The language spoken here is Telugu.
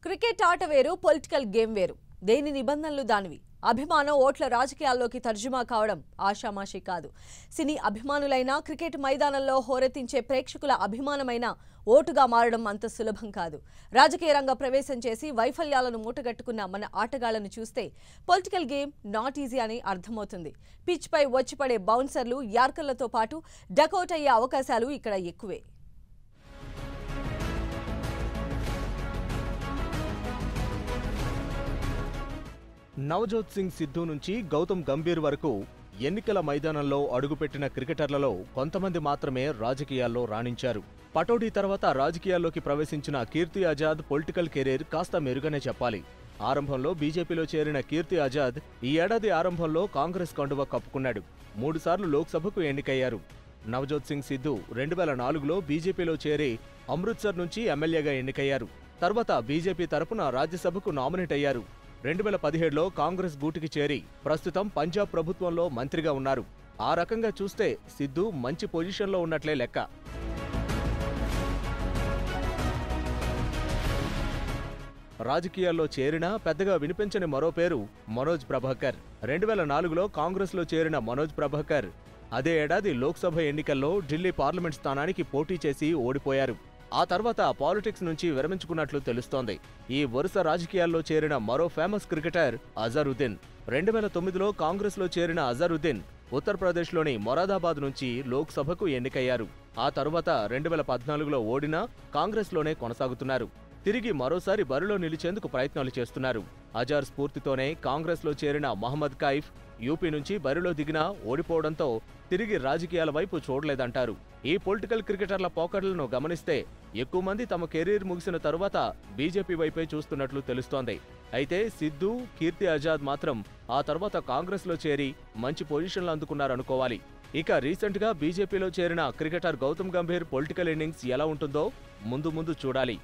క్రికెట్ ఆట వేరు, పొలిటికల్ గేమ్ వేరు. దేని నిబంధనలు దానివి. అభిమానం ఓట్ల రాజకీయాల్లోకి తర్జుమా కావడం ఆషామాషి కాదు. సినీ అభిమానులైనా క్రికెట్ మైదానంలో హోరెత్తించే ప్రేక్షకుల అభిమానమైన ఓటుగా మారడం అంత సులభం కాదు. రాజకీయ రంగ ప్రవేశం చేసి వైఫల్యాలను మూటగట్టుకున్న మన ఆటగాళ్లను చూస్తే పొలిటికల్ గేమ్ నాట్ ఈజీ అని అర్థమవుతుంది. పిచ్ పై వచ్చిపడే బౌన్సర్లు, యార్కర్లతో పాటు డకౌట్ అయ్యే అవకాశాలు ఇక్కడ ఎక్కువే. నవజోత్ సింగ్ సిద్ధు నుంచి గౌతమ్ గంభీర్ వరకు ఎన్నికల మైదానంలో అడుగుపెట్టిన క్రికెటర్లలో కొంతమంది మాత్రమే రాజకీయాల్లో రాణించారు. పటోడీ తర్వాత రాజకీయాల్లోకి ప్రవేశించిన కీర్తి ఆజాద్ పొలిటికల్ కెరీర్ కాస్త మెరుగనే చెప్పాలి. ఆరంభంలో బీజేపీలో చేరిన కీర్తి ఆజాద్ ఈ ఏడాది ఆరంభంలో కాంగ్రెస్ కండువా కప్పుకున్నాడు. 3 సార్లు లోక్సభకు ఎన్నికయ్యారు. నవజోత్ సింగ్ సిద్ధు 2004లో బీజేపీలో చేరి అమృత్సర్ నుంచి ఎమ్మెల్యేగా ఎన్నికయ్యారు. తర్వాత బీజేపీ తరపున రాజ్యసభకు నామినేట్ అయ్యారు. 2017లో కాంగ్రెస్ గూటికి చేరి ప్రస్తుతం పంజాబ్ ప్రభుత్వంలో మంత్రిగా ఉన్నారు. ఆ రకంగా చూస్తే సిద్ధు మంచి పొజిషన్లో ఉన్నట్లే లెక్క. రాజకీయాల్లో చేరినా పెద్దగా వినిపించని మరో పేరు మనోజ్ ప్రభాకర్. 2004లో కాంగ్రెస్లో చేరిన మనోజ్ ప్రభాకర్ అదే ఏడాది లోక్సభ ఎన్నికల్లో ఢిల్లీ పార్లమెంట్ స్థానానికి పోటీ చేసి ఓడిపోయారు. ఆ తర్వాత పాలిటిక్స్ నుంచి విరమించుకున్నట్లు తెలుస్తోంది. ఈ వరుస రాజకీయాల్లో చేరిన మరో ఫేమస్ క్రికెటర్ అజరుద్దీన్. 2009లో కాంగ్రెస్లో చేరిన అజరుద్దీన్ ఉత్తరప్రదేశ్లోని మొరాదాబాద్ నుంచి లోక్సభకు ఎన్నికయ్యారు. ఆ తరువాత 2014లో ఓడినా కాంగ్రెస్లోనే కొనసాగుతున్నారు. తిరిగి మరోసారి బరిలో నిలిచేందుకు ప్రయత్నాలు చేస్తున్నారు. అజార్ స్ఫూర్తితోనే కాంగ్రెస్లో చేరిన మహమ్మద్ కైఫ్ యూపీ నుంచి బరిలో దిగినా ఓడిపోవడంతో తిరిగి రాజకీయాల వైపు చూడలేదంటారు. ఈ పొలిటికల్ క్రికెటర్ల పోకడలను గమనిస్తే ఎక్కువ మంది తమ కెరీర్ ముగిసిన తరువాత బీజేపీ వైపే చూస్తున్నట్లు తెలుస్తోంది. అయితే సిద్ధు, కీర్తి ఆజాద్ మాత్రం ఆ తర్వాత కాంగ్రెస్లో చేరి మంచి పొజిషన్లు అందుకున్నారనుకోవాలి. ఇక రీసెంట్ గా బీజేపీలో చేరిన cricketer Gautam Gambhir political innings ఎలా ఉంటుందో ముందు చూడాలి.